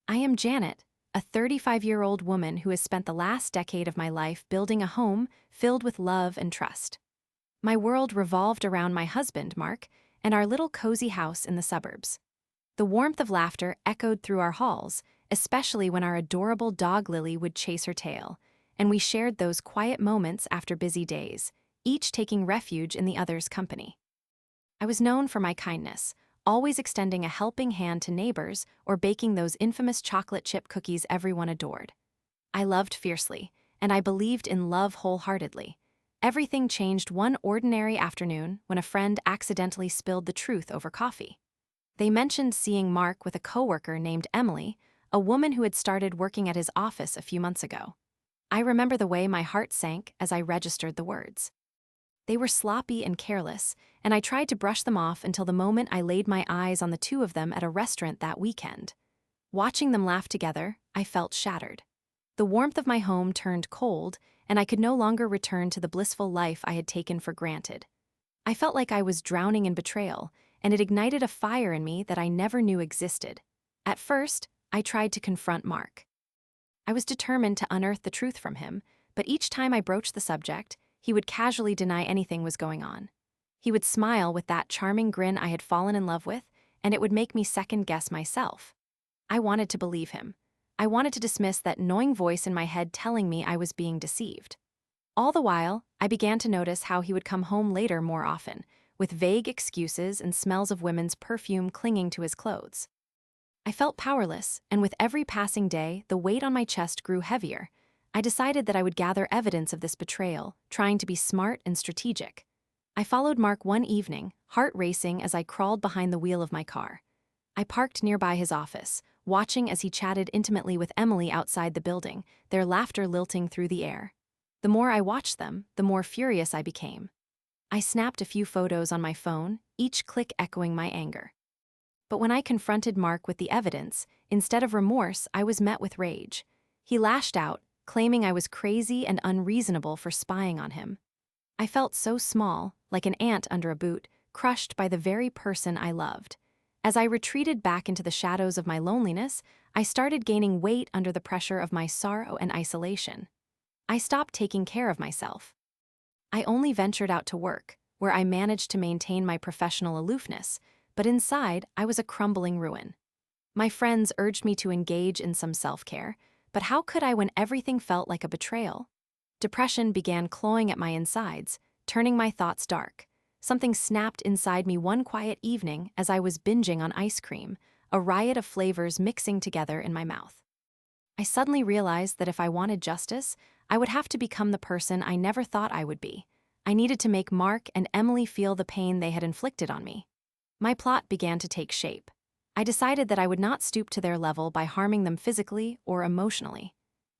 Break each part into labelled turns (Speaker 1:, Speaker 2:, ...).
Speaker 1: I am Janet, a 35-year-old woman who has spent the last decade of my life building a home filled with love and trust. My world revolved around my husband, Mark, and our little cozy house in the suburbs. The warmth of laughter echoed through our halls, especially when our adorable dog Lily would chase her tail, and we shared those quiet moments after busy days, each taking refuge in the other's company. I was known for my kindness, always extending a helping hand to neighbors or baking those infamous chocolate chip cookies everyone adored. I loved fiercely, and I believed in love wholeheartedly. Everything changed one ordinary afternoon when a friend accidentally spilled the truth over coffee. They mentioned seeing Mark with a coworker named Emily, a woman who had started working at his office a few months ago. I remember the way my heart sank as I registered the words. They were sloppy and careless, and I tried to brush them off until the moment I laid my eyes on the two of them at a restaurant that weekend. Watching them laugh together, I felt shattered. The warmth of my home turned cold, and I could no longer return to the blissful life I had taken for granted. I felt like I was drowning in betrayal, and it ignited a fire in me that I never knew existed. At first, I tried to confront Mark. I was determined to unearth the truth from him, but each time I broached the subject, he would casually deny anything was going on. He would smile with that charming grin I had fallen in love with, and it would make me second-guess myself. I wanted to believe him. I wanted to dismiss that gnawing voice in my head telling me I was being deceived. All the while, I began to notice how he would come home later more often, with vague excuses and smells of women's perfume clinging to his clothes. I felt powerless, and with every passing day, the weight on my chest grew heavier. I decided that I would gather evidence of this betrayal, trying to be smart and strategic. I followed Mark one evening, heart racing as I crawled behind the wheel of my car. I parked nearby his office, watching as he chatted intimately with Emily outside the building, their laughter lilting through the air. The more I watched them, the more furious I became. I snapped a few photos on my phone, each click echoing my anger. But when I confronted Mark with the evidence, instead of remorse, I was met with rage. He lashed out, claiming I was crazy and unreasonable for spying on him. I felt so small, like an ant under a boot, crushed by the very person I loved. As I retreated back into the shadows of my loneliness, I started gaining weight under the pressure of my sorrow and isolation. I stopped taking care of myself. I only ventured out to work, where I managed to maintain my professional aloofness, but inside I was a crumbling ruin. My friends urged me to engage in some self-care, but how could I when everything felt like a betrayal? Depression began clawing at my insides, turning my thoughts dark. Something snapped inside me one quiet evening as I was binging on ice cream, a riot of flavors mixing together in my mouth. I suddenly realized that if I wanted justice, I would have to become the person I never thought I would be. I needed to make Mark and Emily feel the pain they had inflicted on me. My plot began to take shape. I decided that I would not stoop to their level by harming them physically or emotionally.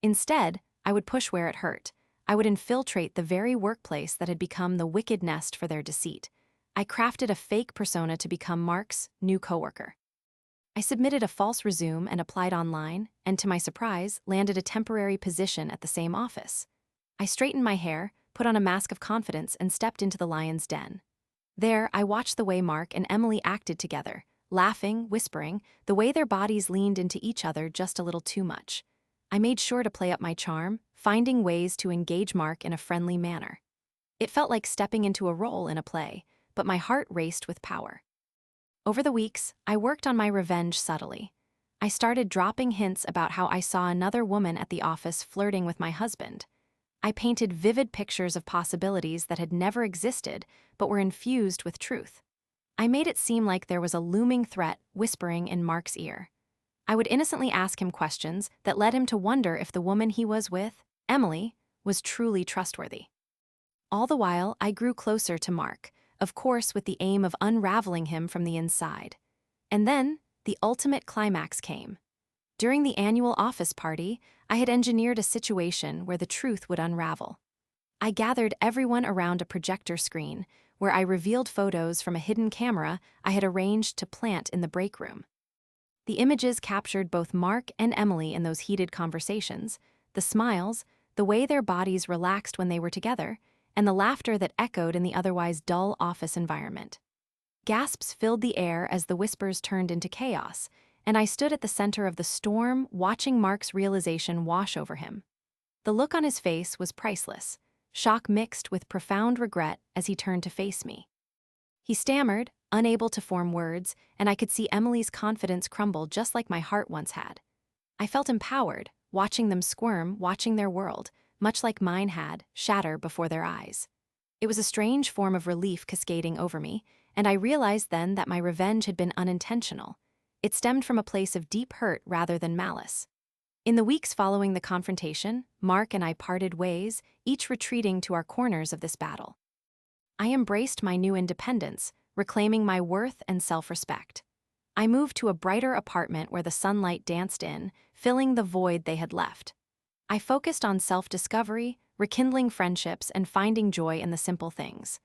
Speaker 1: Instead, I would push where it hurt. I would infiltrate the very workplace that had become the wicked nest for their deceit. I crafted a fake persona to become Mark's new coworker. I submitted a false resume and applied online, and to my surprise, landed a temporary position at the same office. I straightened my hair, put on a mask of confidence, and stepped into the lion's den. There, I watched the way Mark and Emily acted together, laughing, whispering, the way their bodies leaned into each other just a little too much. I made sure to play up my charm, finding ways to engage Mark in a friendly manner. It felt like stepping into a role in a play, but my heart raced with power. Over the weeks, I worked on my revenge subtly. I started dropping hints about how I saw another woman at the office flirting with my husband. I painted vivid pictures of possibilities that had never existed but were infused with truth. I made it seem like there was a looming threat whispering in Mark's ear. I would innocently ask him questions that led him to wonder if the woman he was with, Emily, was truly trustworthy. All the while, I grew closer to Mark, of course with the aim of unraveling him from the inside. And then, the ultimate climax came. During the annual office party, I had engineered a situation where the truth would unravel. I gathered everyone around a projector screen, where I revealed photos from a hidden camera I had arranged to plant in the break room. The images captured both Mark and Emily in those heated conversations, the smiles, the way their bodies relaxed when they were together, and the laughter that echoed in the otherwise dull office environment. Gasps filled the air as the whispers turned into chaos, and I stood at the center of the storm, watching Mark's realization wash over him. The look on his face was priceless, shock mixed with profound regret as he turned to face me. He stammered, unable to form words, and I could see Emily's confidence crumble just like my heart once had. I felt empowered, watching them squirm, watching their world, much like mine had, shatter before their eyes. It was a strange form of relief cascading over me, and I realized then that my revenge had been unintentional. It stemmed from a place of deep hurt rather than malice. In the weeks following the confrontation, Mark and I parted ways, each retreating to our corners of this battle. I embraced my new independence, reclaiming my worth and self-respect. I moved to a brighter apartment where the sunlight danced in, filling the void they had left. I focused on self-discovery, rekindling friendships, and finding joy in the simple things.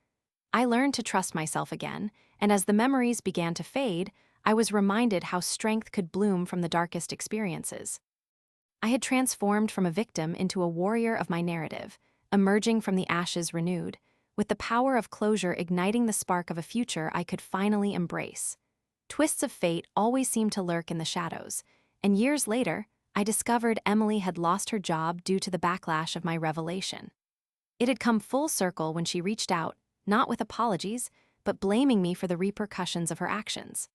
Speaker 1: I learned to trust myself again, and as the memories began to fade, I was reminded how strength could bloom from the darkest experiences. I had transformed from a victim into a warrior of my narrative, emerging from the ashes renewed, with the power of closure igniting the spark of a future I could finally embrace. Twists of fate always seemed to lurk in the shadows, and years later, I discovered Emily had lost her job due to the backlash of my revelation. It had come full circle when she reached out, not with apologies, but blaming me for the repercussions of her actions.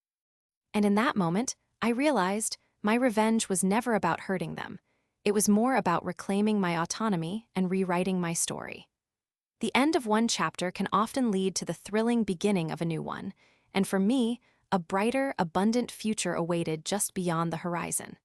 Speaker 1: And in that moment, I realized my revenge was never about hurting them. It was more about reclaiming my autonomy and rewriting my story. The end of one chapter can often lead to the thrilling beginning of a new one, and for me, a brighter, abundant future awaited just beyond the horizon.